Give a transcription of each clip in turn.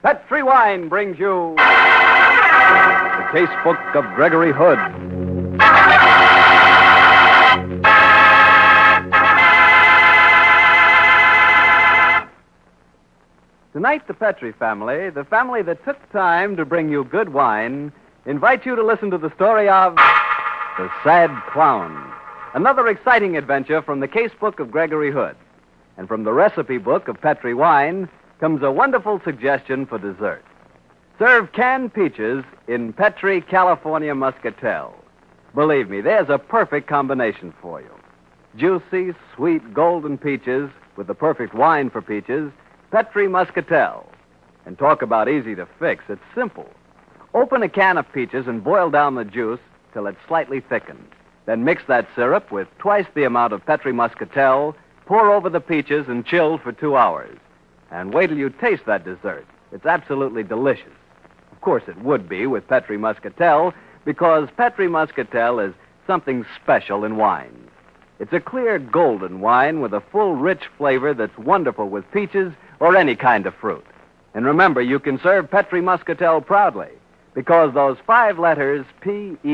Petri Wine brings you the Casebook of Gregory Hood. Tonight, the Petri family, the family that took time to bring you good wine, invite you to listen to the story of The Sad Clown, another exciting adventure from the Casebook of Gregory Hood. And from the recipe book of Petri Wine comes a wonderful suggestion for dessert. Serve canned peaches in Petri California Muscatel. Believe me, there's a perfect combination for you. Juicy, sweet, golden peaches with the perfect wine for peaches, Petri Muscatel. And talk about easy to fix. It's simple. Open a can of peaches and boil down the juice till it's slightly thickened. Then mix that syrup with twice the amount of Petri Muscatel, pour over the peaches, and chill for 2 hours. And wait till you taste that dessert. It's absolutely delicious. Of course, it would be with Petri Muscatel, because Petri Muscatel is something special in wines. It's a clear golden wine with a full, rich flavor that's wonderful with peaches or any kind of fruit. And remember, you can serve Petri Muscatel proudly, because those 5 letters, P-E-T-R-I,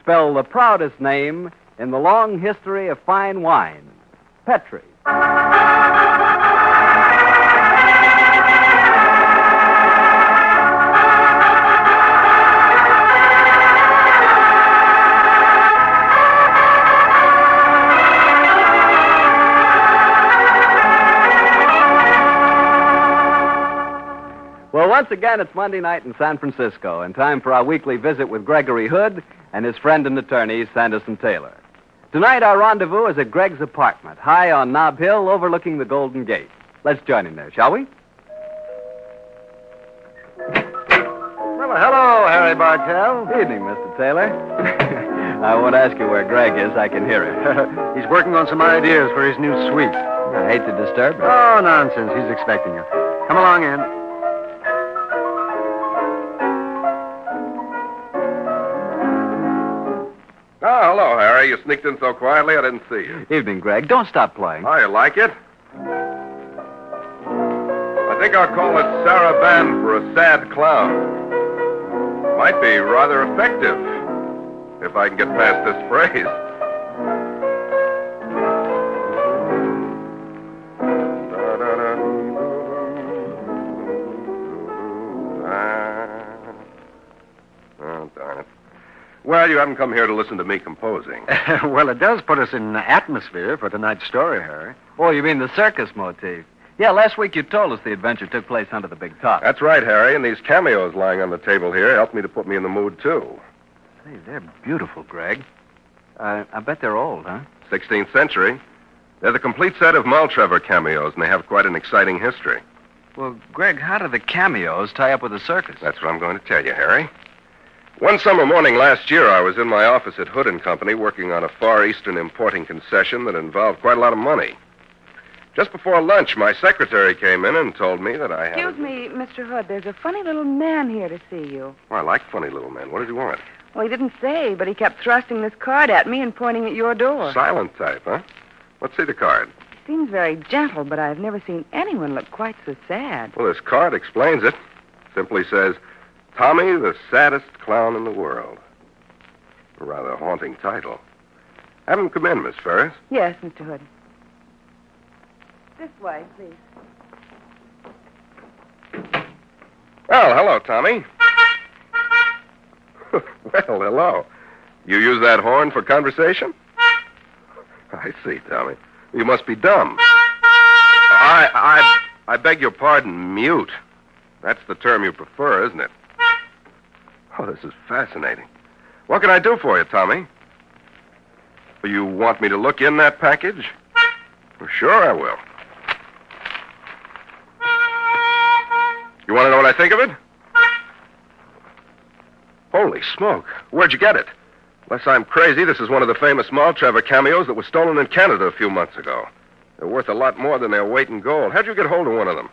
spell the proudest name in the long history of fine wine, Petri. Well, once again, it's Monday night in San Francisco, and time for our weekly visit with Gregory Hood and his friend and attorney, Sanderson Taylor. Tonight, our rendezvous is at Greg's apartment, high on Nob Hill, overlooking the Golden Gate. Let's join him there, shall we? Well, hello, Harry Bartell. Evening, Mr. Taylor. I won't ask you where Greg is. I can hear him. He's working on some ideas for his new suite. I hate to disturb him. Oh, nonsense. He's expecting you. Come along in. Oh, hello, Harry. You sneaked in so quietly I didn't see you. Evening, Greg. Don't stop playing. Oh, you like it? I think I'll call it Saraband for a sad clown. Might be rather effective, if I can get past this phrase. Oh, darn it. Well, you haven't come here to listen to me composing. Well, it does put us in atmosphere for tonight's story, Harry. Oh, you mean the circus motif? Yeah, last week you told us the adventure took place under the big top. That's right, Harry, and these cameos lying on the table here helped me to put me in the mood, too. Hey, they're beautiful, Greg. I bet they're old, huh? 16th century. They're the complete set of Maltrever cameos, and they have quite an exciting history. Well, Greg, how do the cameos tie up with the circus? That's what I'm going to tell you, Harry. One summer morning last year, I was in my office at Hood & Company working on a Far Eastern importing concession that involved quite a lot of money. Just before lunch, my secretary came in and told me that I had... Excuse me, Mr. Hood. There's a funny little man here to see you. Well, I like funny little men. What does he want? Well, he didn't say, but he kept thrusting this card at me and pointing at your door. Silent type, huh? Let's see the card. Seems very gentle, but I've never seen anyone look quite so sad. Well, this card explains it. Simply says, Tommy, the saddest clown in the world. A rather haunting title. Have him come in, Miss Ferris. Yes, Mr. Hood. This way, please. Well, hello, Tommy. Well, hello. You use that horn for conversation? I see, Tommy. You must be dumb. I beg your pardon, mute. That's the term you prefer, isn't it? Oh, this is fascinating. What can I do for you, Tommy? You want me to look in that package? Well, sure I will. You want to know what I think of it? Holy smoke. Where'd you get it? Unless I'm crazy, this is one of the famous Maltrever cameos that was stolen in Canada a few months ago. They're worth a lot more than their weight in gold. How'd you get hold of one of them?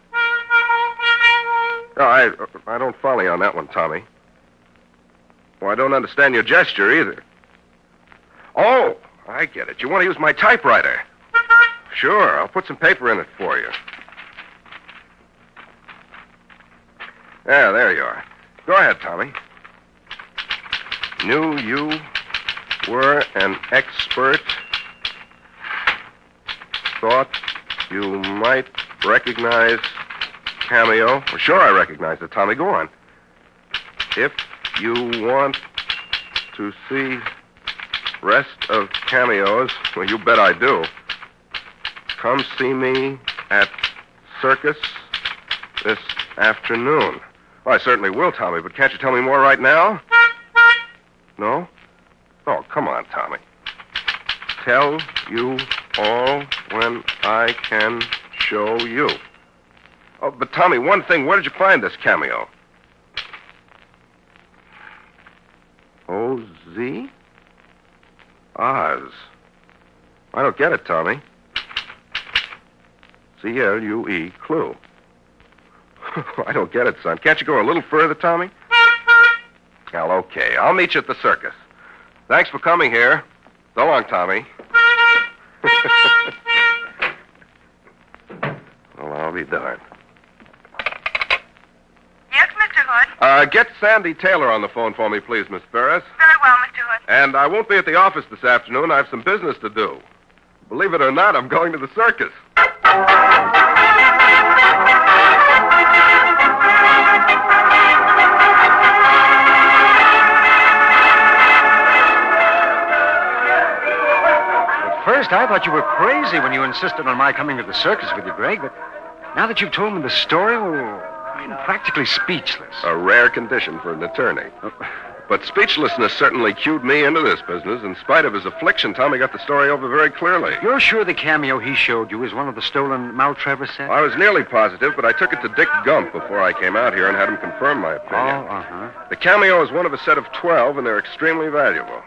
No, I don't follow you on that one, Tommy. Well, I don't understand your gesture either. Oh, I get it. You want to use my typewriter. Sure, I'll put some paper in it for you. Yeah, there you are. Go ahead, Tommy. Knew you were an expert. Thought you might recognize Cameo. Well, sure I recognize it, Tommy. Go on. If you want to see rest of Cameos, well, you bet I do. Come see me at Circus this afternoon. Well, I certainly will, Tommy, but can't you tell me more right now? No? Oh, come on, Tommy. Tell you all when I can show you. Oh, but Tommy, one thing, where did you find this Cameo? O-Z? Oz. I don't get it, Tommy. C-L-U-E, Clue. I don't get it, son. Can't you go a little further, Tommy? Well, okay. I'll meet you at the circus. Thanks for coming here. So long, Tommy. Well, I'll be darned. Yes, Mr. Hood? Get Sandy Taylor on the phone for me, please, Miss Ferris. Very well, Mr. Hood. And I won't be at the office this afternoon. I have some business to do. Believe it or not, I'm going to the circus. At first, I thought you were crazy when you insisted on my coming to the circus with you, Greg, but now that you've told me the story, well, I'm practically speechless. A rare condition for an attorney. But speechlessness certainly cued me into this business. In spite of his affliction, Tommy got the story over very clearly. You're sure the Cameo he showed you is one of the stolen Maltravers sets? I was nearly positive, but I took it to Dick Gump before I came out here and had him confirm my opinion. uh-huh. The Cameo is one of a set of 12, and they're extremely valuable.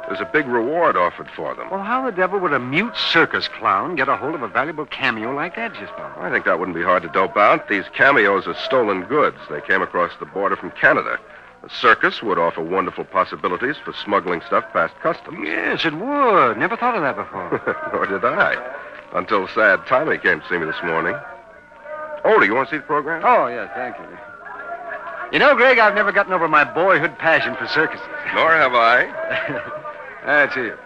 There's a big reward offered for them. Well, how the devil would a mute circus clown get a hold of a valuable cameo like that just now? I think that wouldn't be hard to dope out. These cameos are stolen goods. They came across the border from Canada. A circus would offer wonderful possibilities for smuggling stuff past customs. Yes, it would. Never thought of that before. Nor did I. Until sad Tommy came to see me this morning. Oh, do you want to see the program? Oh, yes, thank you. You know, Greg, I've never gotten over my boyhood passion for circuses. Nor have I. That's it.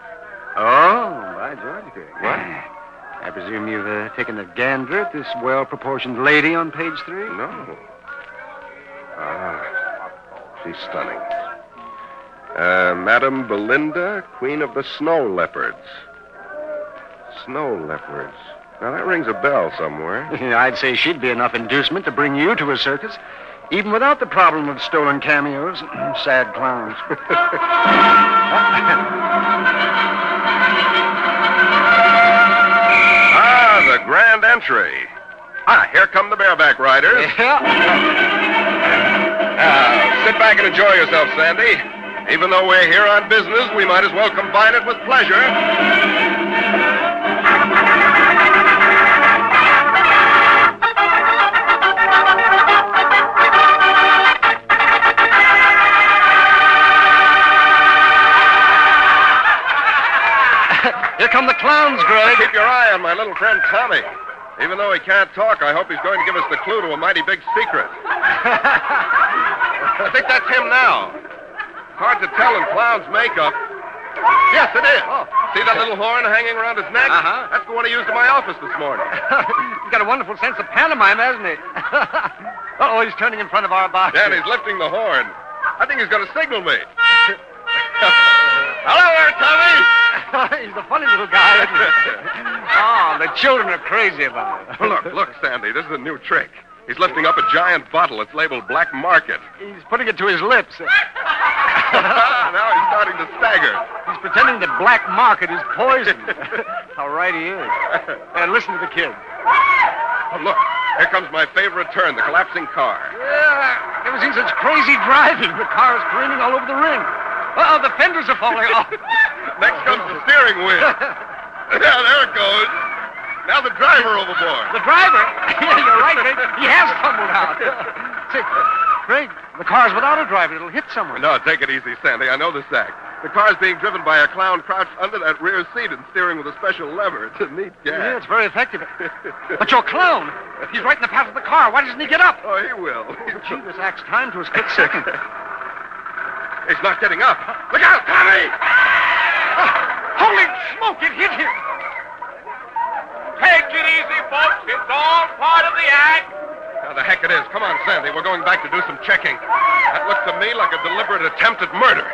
Oh, by George, Greg. What? I presume you've taken a gander at this well-proportioned lady on page 3? No. Ah, she's stunning. Madame Belinda, Queen of the Snow Leopards. Snow leopards. Now, that rings a bell somewhere. I'd say she'd be enough inducement to bring you to a circus, even without the problem of stolen cameos. Sad clowns. The grand entry. Here come the bareback riders. Yeah. Sit back and enjoy yourself, Sandy. Even though we're here on business, we might as well combine it with pleasure. Here come the clowns, Greg. Keep your eye on my little friend Tommy. Even though he can't talk, I hope he's going to give us the clue to a mighty big secret. I think that's him now. Hard to tell in clown's makeup. Yes, it is. Oh. See that little horn hanging around his neck? Uh-huh. That's the one he used in my office this morning. He's got a wonderful sense of pantomime, hasn't he? Uh-oh, he's turning in front of our box. Yeah, and he's lifting the horn. I think he's going to signal me. Hello there, Tommy. He's a funny little guy, isn't he? Oh, the children are crazy about it. Look, Sandy, this is a new trick. He's lifting up a giant bottle. It's labeled Black Market. He's putting it to his lips. Now he's starting to stagger. He's pretending that Black Market is poison. How right he is. And listen to the kid. Oh, look, here comes my favorite turn, the collapsing car. Yeah, never seen such crazy driving. The car is careening all over the ring. Uh-oh, the fenders are falling off. Next comes the steering wheel. Yeah, there it goes. Now the driver overboard. The driver? Yeah, you're right, Greg. He has tumbled out. Say, Greg, the car's without a driver. It'll hit someone. No, take it easy, Sandy. I know the sack. The car's being driven by a clown crouched under that rear seat and steering with a special lever. It's a neat gag. Yeah, it's very effective. But your clown, he's right in the path of the car. Why doesn't he get up? Oh, he will. Gee, this acts time to a split second. He's not getting up. Look out, Tommy! Holy smoke, it hit him. Take it easy, folks. It's all part of the act. Now, the heck it is. Come on, Sandy. We're going back to do some checking. That looks to me like a deliberate attempt at murder.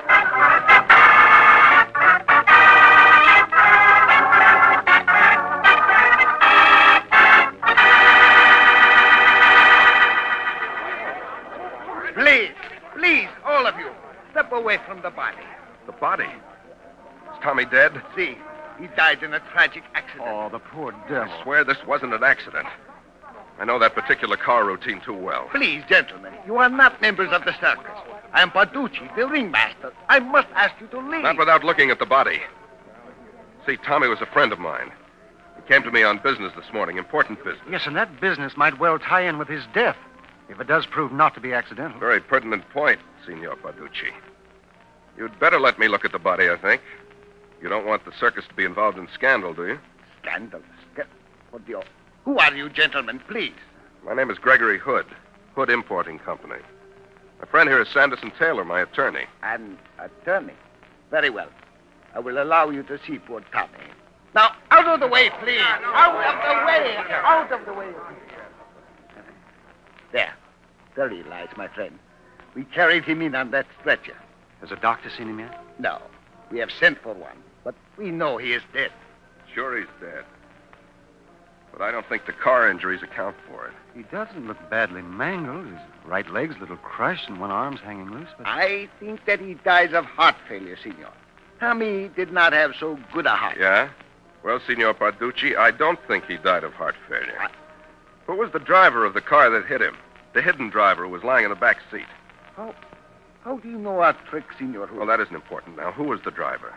Please, all of you, step away from the body. The body? Is Tommy dead? See, he died in a tragic accident. Oh, the poor devil. I swear this wasn't an accident. I know that particular car routine too well. Please, gentlemen, you are not members of the circus. I am Barducci, the ringmaster. I must ask you to leave. Not without looking at the body. See, Tommy was a friend of mine. He came to me on business this morning, important business. Yes, and that business might well tie in with his death, if it does prove not to be accidental. Very pertinent point, Signor Barducci. You'd better let me look at the body, I think. You don't want the circus to be involved in scandal, do you? Scandal? What do you... Who are you, gentlemen, please? My name is Gregory Hood, Hood Importing Company. My friend here is Sanderson Taylor, my attorney. An attorney? Very well. I will allow you to see poor Tommy. Now, out of the way, please. Out of the way. Out of the way. There he lies, my friend. We carried him in on that stretcher. Has a doctor seen him yet? No, we have sent for one, but we know he is dead. Sure he's dead. But I don't think the car injuries account for it. He doesn't look badly mangled. His right leg's a little crushed and one arm's hanging loose, but... I think that he dies of heart failure, Signor. Tommy did not have so good a heart. Yeah? Well, Signor Barducci, I don't think he died of heart failure. Who was the driver of the car that hit him? The hidden driver who was lying in the back seat. How do you know our trick, Signor? Well, that isn't important now. Who was the driver?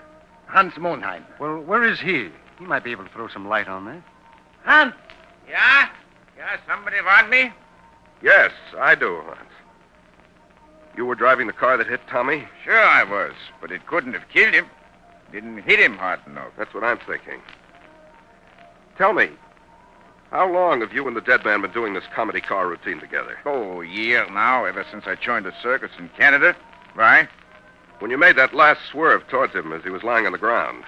Hans Monheim. Well, where is he? He might be able to throw some light on that. Hans! Yeah? Yeah, somebody want me? Yes, I do, Hans. You were driving the car that hit Tommy? Sure I was, but it couldn't have killed him. Didn't hit him hard enough. That's what I'm thinking. Tell me, how long have you and the dead man been doing this comedy car routine together? Oh, a year now, ever since I joined the circus in Canada. Right? When you made that last swerve towards him as he was lying on the ground,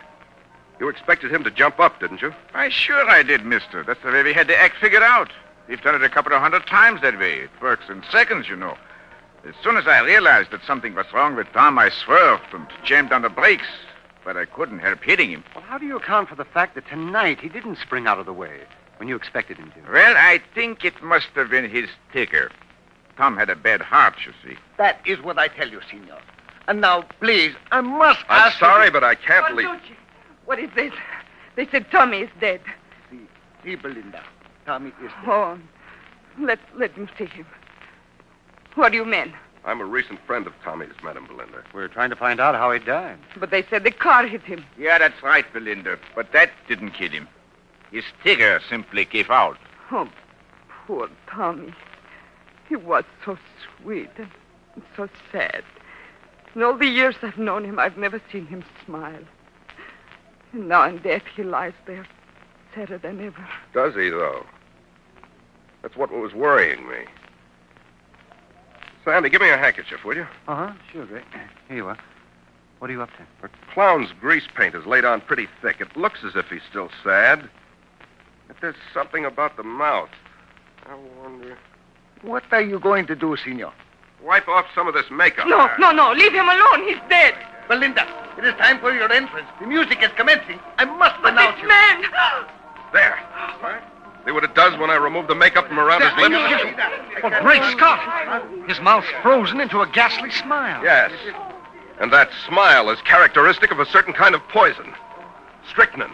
you expected him to jump up, didn't you? Why, sure I did, mister. That's the way we had the act figured out. We've done it a couple of 100 times that way. It works in seconds, you know. As soon as I realized that something was wrong with Tom, I swerved and jammed on the brakes. But I couldn't help hitting him. Well, how do you account for the fact that tonight he didn't spring out of the way when you expected him to? Well, I think it must have been his ticker. Tom had a bad heart, you see. That is what I tell you, Signor. And now, please, I must I'm ask sorry, you... but I can't leave. Barducci, what is this? They said Tommy is dead. See, Belinda. Tommy is dead. Oh, let him see him. What do you mean? I'm a recent friend of Tommy's, Madam Belinda. We're trying to find out how he died. But they said the car hit him. Yeah, that's right, Belinda. But that didn't kill him. His ticker simply gave out. Oh, poor Tommy. He was so sweet and so sad. In all the years I've known him, I've never seen him smile. And now in death, he lies there, sadder than ever. Does he, though? That's what was worrying me. Sandy, give me a handkerchief, will you? Uh-huh, sure, Greg. Here you are. What are you up to? The clown's grease paint is laid on pretty thick. It looks as if he's still sad. But there's something about the mouth. I wonder... What are you going to do, Signor? Wipe off some of this makeup. No, leave him alone. He's dead. Belinda, it is time for your entrance. The music is commencing. I must But announce this you. man... There. See what it does when I remove the makeup from around his Let me fingers? see that. Oh, great Scott! His mouth's frozen into a ghastly smile. Yes. And that smile is characteristic of a certain kind of poison. Strychnine.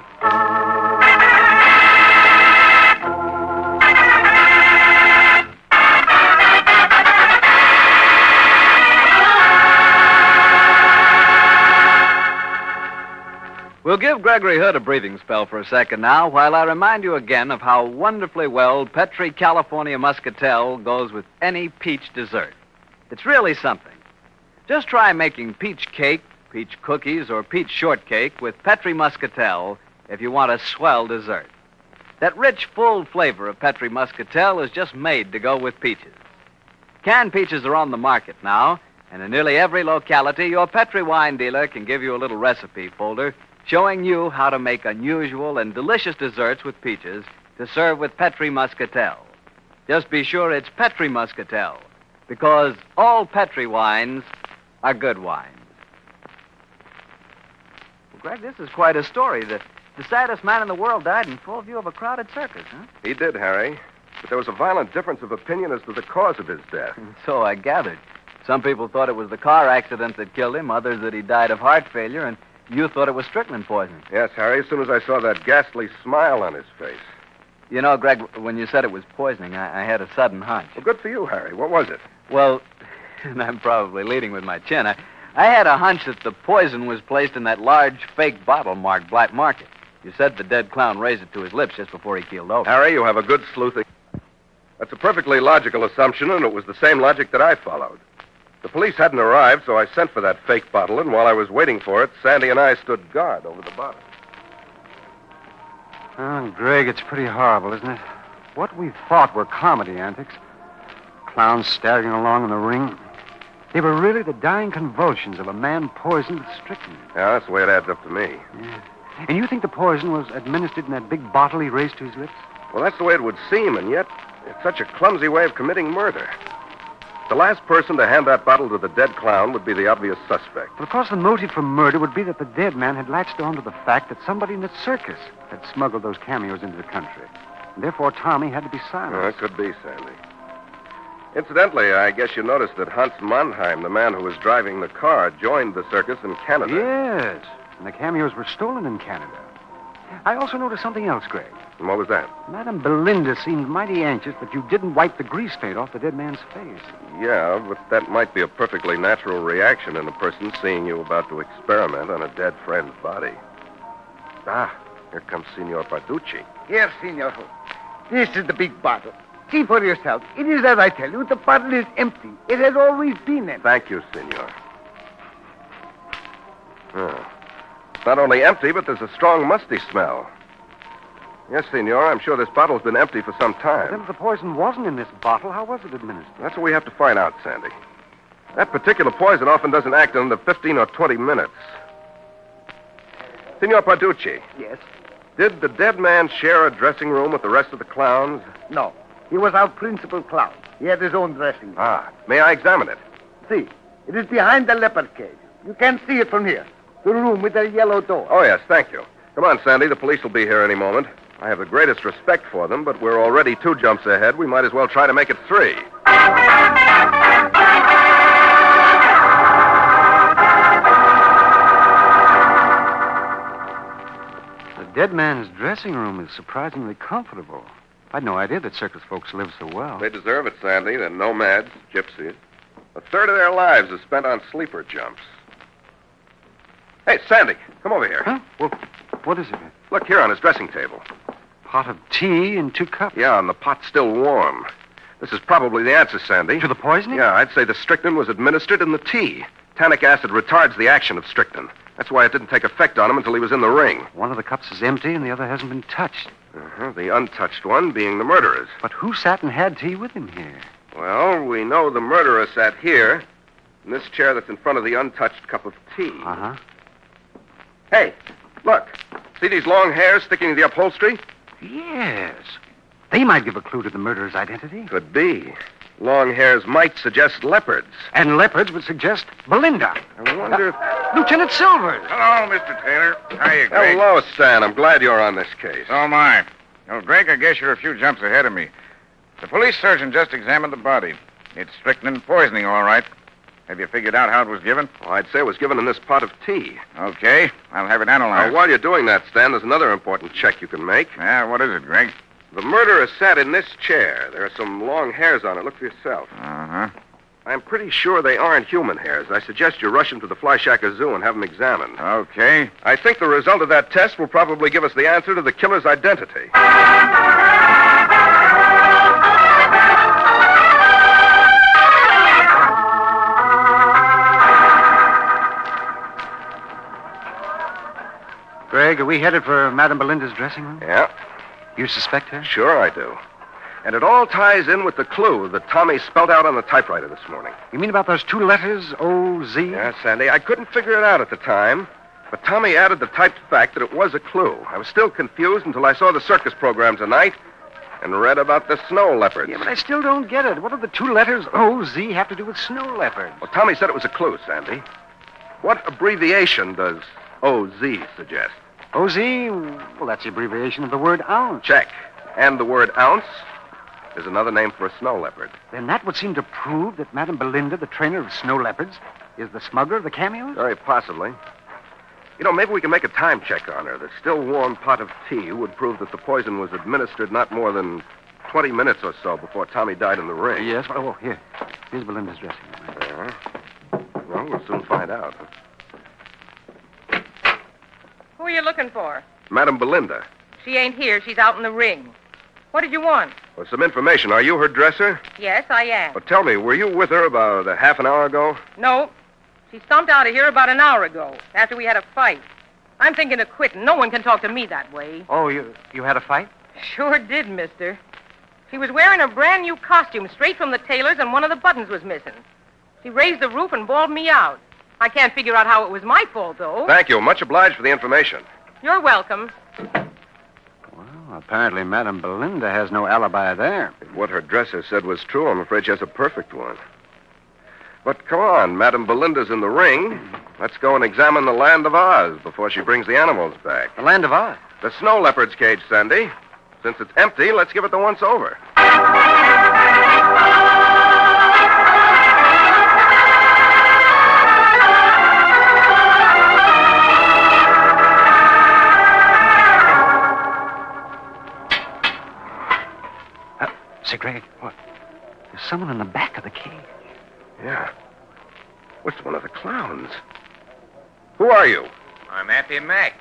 We'll give Gregory Hood a breathing spell for a second now, while I remind you again of how wonderfully well Petri California Muscatel goes with any peach dessert. It's really something. Just try making peach cake, peach cookies, or peach shortcake with Petri Muscatel if you want a swell dessert. That rich, full flavor of Petri Muscatel is just made to go with peaches. Canned peaches are on the market now, and in nearly every locality, your Petri wine dealer can give you a little recipe folder showing you how to make unusual and delicious desserts with peaches to serve with Petri Muscatel. Just be sure it's Petri Muscatel, because all Petri wines are good wines. Well, Greg, this is quite a story. The saddest man in the world died in full view of a crowded circus, huh? He did, Harry. But there was a violent difference of opinion as to the cause of his death. So I gathered. Some people thought it was the car accident that killed him, others that he died of heart failure, and you thought it was strychnine poisoning. Yes, Harry, as soon as I saw that ghastly smile on his face. You know, Greg, when you said it was poisoning, I had a sudden hunch. Well, good for you, Harry. What was it? Well, and I'm probably leading with my chin, I had a hunch that the poison was placed in that large fake bottle marked Black Market. You said the dead clown raised it to his lips just before he keeled over. Harry, you have a good sleuthing. That's a perfectly logical assumption, and it was the same logic that I followed. The police hadn't arrived, so I sent for that fake bottle, and while I was waiting for it, Sandy and I stood guard over the bottle. Oh, Greg, it's pretty horrible, isn't it? What we thought were comedy antics. Clowns staggering along in the ring. They were really the dying convulsions of a man poisoned with strychnine. Yeah, that's the way it adds up to me. Yeah. And you think the poison was administered in that big bottle he raised to his lips? Well, that's the way it would seem, and yet it's such a clumsy way of committing murder. The last person to hand that bottle to the dead clown would be the obvious suspect. But of course, the motive for murder would be that the dead man had latched on to the fact that somebody in the circus had smuggled those cameos into the country. And therefore, Tommy had to be silenced. It could be, Sandy. Incidentally, I guess you noticed that Hans Mannheim, the man who was driving the car, joined the circus in Canada. Yes, and the cameos were stolen in Canada. I also noticed something else, Greg. And what was that? Madame Belinda seemed mighty anxious that you didn't wipe the grease paint off the dead man's face. Yeah, but that might be a perfectly natural reaction in a person seeing you about to experiment on a dead friend's body. Ah, here comes Signor Parducci. Here, Signor. This is the big bottle. See for yourself. It is as I tell you. The bottle is empty. It has always been empty. Thank you, Signor. It's not only empty, but there's a strong musty smell. Yes, Signor, I'm sure this bottle's been empty for some time. Then if the poison wasn't in this bottle, how was it administered? That's what we have to find out, Sandy. That particular poison often doesn't act in under 15 or 20 minutes. Signor Parducci. Yes? Did the dead man share a dressing room with the rest of the clowns? No. He was our principal clown. He had his own dressing room. Ah, may I examine it? See, it is behind the leopard cage. You can't see it from here. The room with the yellow door. Oh, yes, thank you. Come on, Sandy. The police will be here any moment. I have the greatest respect for them, but we're already 2 jumps ahead. We might as well try to make it 3. The dead man's dressing room is surprisingly comfortable. I'd no idea that circus folks live so well. They deserve it, Sandy. They're nomads, gypsies. A third of their lives is spent on sleeper jumps. Hey, Sandy, come over here. Huh? Well, what is it? Look here on his dressing table. Pot of tea and 2 cups. Yeah, and the pot's still warm. This is probably the answer, Sandy. To the poisoning? Yeah, I'd say the strychnine was administered in the tea. Tannic acid retards the action of strychnine. That's why it didn't take effect on him until he was in the ring. One of the cups is empty and the other hasn't been touched. The untouched one being the murderer's. But who sat and had tea with him here? Well, we know the murderer sat here, in this chair that's in front of the untouched cup of tea. Uh-huh. Hey, look. See these long hairs sticking to the upholstery? Yes. They might give a clue to the murderer's identity. Could be. Long hairs might suggest leopards. And leopards would suggest Belinda. I wonder if... Lieutenant Silvers. Hello, Mr. Taylor. Hiya, Greg. Hello, Stan. I'm glad you're on this case. So am I. Oh, Greg, I guess you're a few jumps ahead of me. The police surgeon just examined the body. It's strychnine poisoning, all right. Have you figured out how it was given? Well, I'd say it was given in this pot of tea. Okay. I'll have it analyzed. Now, while you're doing that, Stan, there's another important check you can make. Yeah, what is it, Greg? The murderer sat in this chair. There are some long hairs on it. Look for yourself. Uh-huh. I'm pretty sure they aren't human hairs. I suggest you rush him to the Fleischacker Zoo and have them examined. Okay. I think the result of that test will probably give us the answer to the killer's identity. Greg, are we headed for Madame Belinda's dressing room? Yeah, You suspect her? sure I do. And it all ties in with the clue that Tommy spelled out on the typewriter this morning. You mean about those two letters, O-Z? Yes, Sandy. I couldn't figure it out at the time, but Tommy added the typed fact that it was a clue. I was still confused until I saw the circus program tonight and read about the snow leopards. Yeah, but I still don't get it. What do the two letters O-Z have to do with snow leopards? Well, Tommy said it was a clue, Sandy. What abbreviation does O-Z suggest? O-Z? Well, that's the abbreviation of the word ounce. Check. And the word ounce is another name for a snow leopard. Then that would seem to prove that Madame Belinda, the trainer of snow leopards, is the smuggler of the cameos? Very possibly. You know, maybe we can make a time check on her. The still warm pot of tea would prove that the poison was administered not more than 20 minutes or so before Tommy died in the ring. Yes. Oh, here. Here's Belinda's dressing room. Yeah. Well, we'll soon find out. Who are you looking for? Madame Belinda. She ain't here. She's out in the ring. What did you want? Well, some information. Are you her dresser? Yes, I am. Well, tell me, were you with her about a half an hour ago? No. She stomped out of here about an hour ago, after we had a fight. I'm thinking of quitting. No one can talk to me that way. Oh, you had a fight? Sure did, mister. She was wearing a brand new costume straight from the tailor's, and one of the buttons was missing. She raised the roof and bawled me out. I can't figure out how it was my fault, though. Thank you. Much obliged for the information. You're welcome. Well, apparently Madame Belinda has no alibi there. If what her dresser said was true, I'm afraid she has a perfect one. But come on, Madame Belinda's in the ring. Let's go and examine the Land of Oz before she brings the animals back. The Land of Oz? The snow leopard's cage, Sandy. Since it's empty, let's give it the once over. Say, Greg, what? There's someone in the back of the cage. Yeah. What's one of the clowns? Who are you? I'm Happy Mac.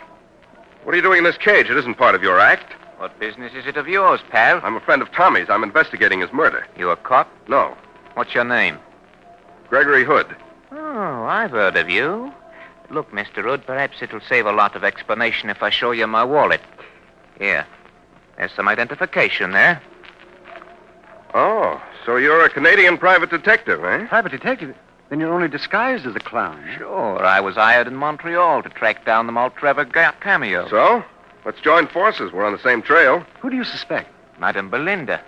What are you doing in this cage? It isn't part of your act. What business is it of yours, pal? I'm a friend of Tommy's. I'm investigating his murder. You a cop? No. What's your name? Gregory Hood. Oh, I've heard of you. Look, Mr. Hood, perhaps it'll save a lot of explanation if I show you my wallet. Here. There's some identification there. Oh, so you're a Canadian private detective, eh? Private detective? Then you're only disguised as a clown. Sure. I was hired in Montreal to track down the Maltrevor cameo. So? Let's join forces. We're on the same trail. Who do you suspect? Madame Belinda.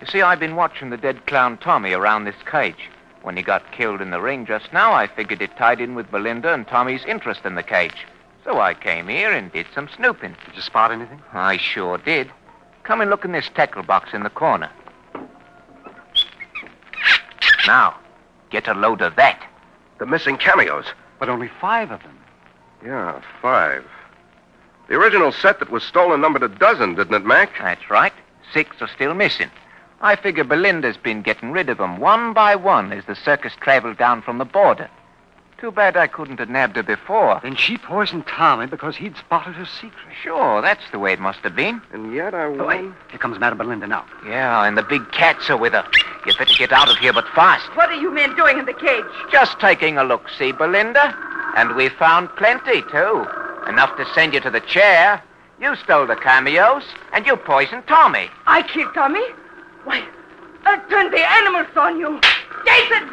You see, I've been watching the dead clown Tommy around this cage. When he got killed in the ring just now, I figured it tied in with Belinda and Tommy's interest in the cage. So I came here and did some snooping. Did you spot anything? I sure did. Come and look in this tackle box in the corner. Now, get a load of that. The missing cameos. But only 5 of them. Yeah, 5. The original set that was stolen numbered a dozen, didn't it, Mac? That's right. 6 are still missing. I figure Belinda's been getting rid of them one by one as the circus traveled down from the border. Too bad I couldn't have nabbed her before. Then she poisoned Tommy because he'd spotted her secret. Sure, that's the way it must have been. And yet I Oh, wait. Here comes Madame Belinda now. Yeah, and the big cats are with her. You better get out of here, but fast. What are you men doing in the cage? Just taking a look, see, Belinda? And we found plenty, too. Enough to send you to the chair. You stole the cameos, and you poisoned Tommy. I killed Tommy? Why, I turned the animals on you. Jason!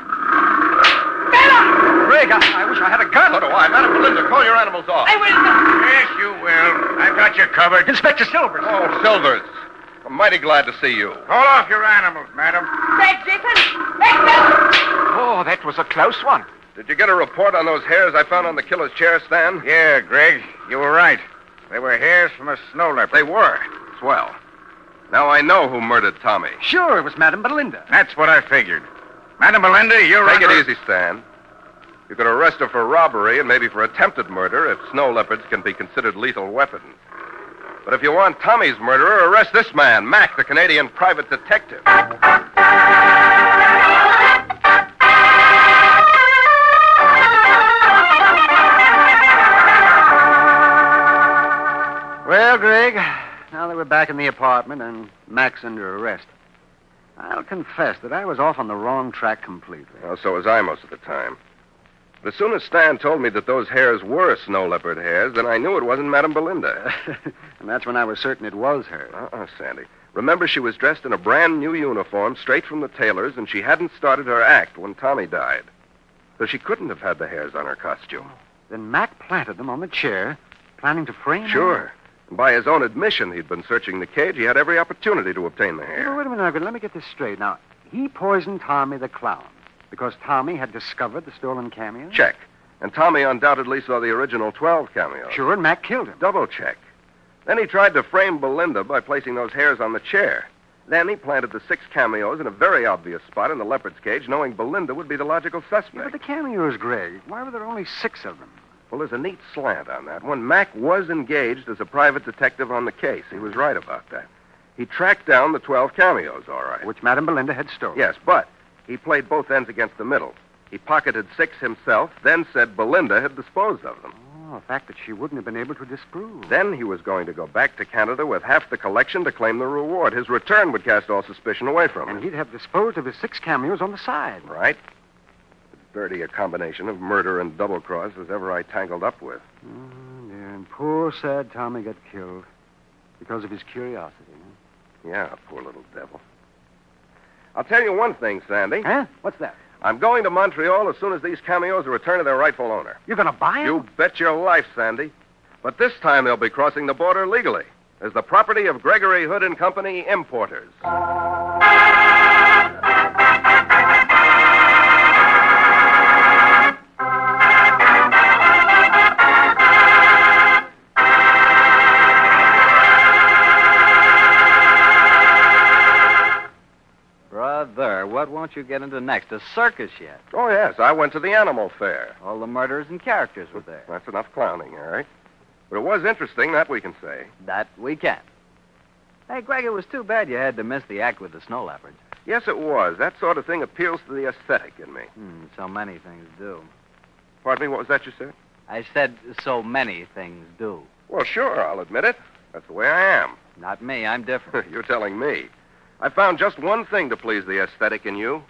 Bella! Greg, I wish I had a gun. So do I. Madame Belinda, call your animals off. I will not. Yes, you will. I've got you covered. Inspector Silvers. Oh, Silvers. I'm mighty glad to see you. Call off your animals, madam. Back, Jason! Back, Oh, that was a close one. Did you get a report on those hairs I found on the killer's chair stand? Yeah, Greg, you were right. They were hairs from a snow leopard. They were. Swell. Now I know who murdered Tommy. Sure, it was Madame Belinda. That's what I figured. Madam Belinda, you're Take under... it easy, Stan. You could arrest her for robbery and maybe for attempted murder if snow leopards can be considered lethal weapons. But if you want Tommy's murderer, arrest this man, Mac, the Canadian private detective. Well, Greg, now that we're back in the apartment and Mac's under arrest, I'll confess that I was off on the wrong track completely. Well, so was I most of the time. But as soon as Stan told me that those hairs were snow leopard hairs, then I knew it wasn't Madame Belinda. And that's when I was certain it was her. Sandy. Remember, she was dressed in a brand new uniform straight from the tailor's, and she hadn't started her act when Tommy died. So she couldn't have had the hairs on her costume. Then Mac planted them on the chair, planning to frame her. Sure. And by his own admission, he'd been searching the cage. He had every opportunity to obtain the hair. Well, wait a minute, Uncle. Let me get this straight. Now, he poisoned Tommy the clown because Tommy had discovered the stolen cameo? Check. And Tommy undoubtedly saw the original 12 cameos. Sure, and Mac killed him. Double check. Then he tried to frame Belinda by placing those hairs on the chair. Then he planted the 6 cameos in a very obvious spot in the leopard's cage, knowing Belinda would be the logical suspect. Yeah, but the cameos, Greg, why were there only 6 of them? Well, there's a neat slant on that one. Mac was engaged as a private detective on the case. He was right about that. He tracked down the 12 cameos, all right. Which Madame Belinda had stolen. Yes, but he played both ends against the middle. He pocketed 6 himself, then said Belinda had disposed of them. Oh, a fact that she wouldn't have been able to disprove. Then he was going to go back to Canada with half the collection to claim the reward. His return would cast all suspicion away from him. And he'd have disposed of his 6 cameos on the side. Right. As dirty a combination of murder and double-cross as ever I tangled up with. Oh, dear. And poor, sad Tommy got killed because of his curiosity. Yeah, poor little devil. I'll tell you one thing, Sandy. Huh? What's that? I'm going to Montreal as soon as these cameos are returned to their rightful owner. You're going to buy them? You bet your life, Sandy. But this time they'll be crossing the border legally as the property of Gregory Hood and Company importers. Brother, what won't you get into next? A circus yet? Oh, yes. I went to the animal fair. All the murderers and characters were there. That's enough clowning, all right? But it was interesting, that we can say. That we can. Hey, Greg, it was too bad you had to miss the act with the snow leopards. Yes, it was. That sort of thing appeals to the aesthetic in me. So many things do. Pardon me, what was that you said? I said so many things do. Well, sure, I'll admit it. That's the way I am. Not me. I'm different. You're telling me. I found just one thing to please the aesthetic in you.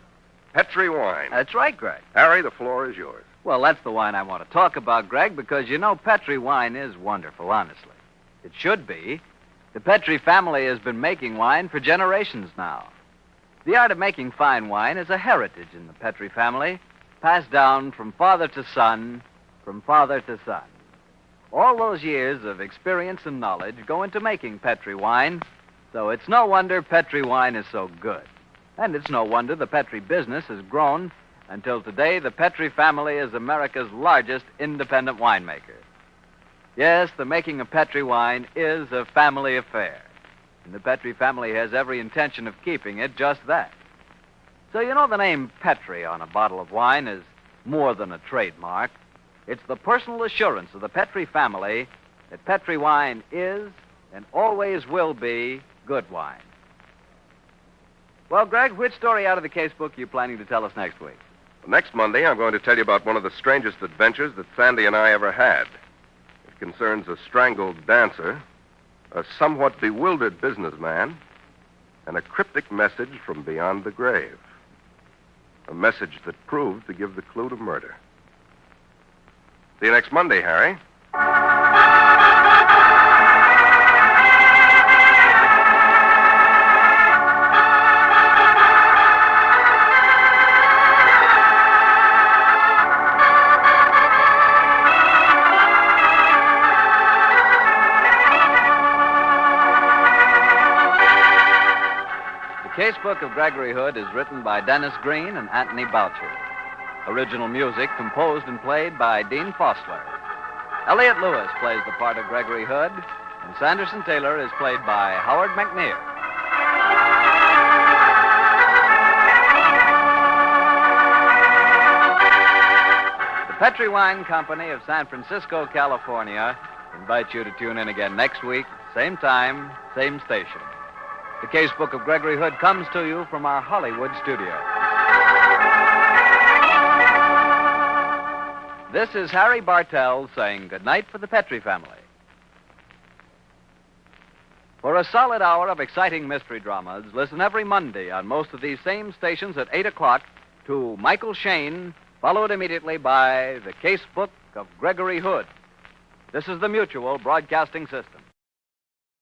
Petri wine. That's right, Greg. Harry, the floor is yours. Well, that's the wine I want to talk about, Greg, because you know Petri wine is wonderful, honestly. It should be. The Petri family has been making wine for generations now. The art of making fine wine is a heritage in the Petri family, passed down from father to son, from father to son. All those years of experience and knowledge go into making Petri wine, so it's no wonder Petri wine is so good. And it's no wonder the Petri business has grown until today the Petri family is America's largest independent winemaker. Yes, the making of Petri wine is a family affair. And the Petri family has every intention of keeping it just that. So you know the name Petri on a bottle of wine is more than a trademark. It's the personal assurance of the Petri family that Petri wine is and always will be good wine. Well, Greg, which story out of the casebook are you planning to tell us next week? Next Monday, I'm going to tell you about one of the strangest adventures that Sandy and I ever had. It concerns a strangled dancer, a somewhat bewildered businessman, and a cryptic message from beyond the grave. A message that proved to give the clue to murder. See you next Monday, Harry. The Casebook of Gregory Hood is written by Dennis Green and Anthony Boucher. Original music composed and played by Dean Fosler. Elliot Lewis plays the part of Gregory Hood, and Sanderson Taylor is played by Howard McNear. The Petri Wine Company of San Francisco, California, invites you to tune in again next week, same time, same station. The Casebook of Gregory Hood comes to you from our Hollywood studio. This is Harry Bartell saying goodnight for the Petri family. For a solid hour of exciting mystery dramas, listen every Monday on most of these same stations at 8 o'clock to Michael Shayne followed immediately by the Casebook of Gregory Hood. This is the Mutual Broadcasting System.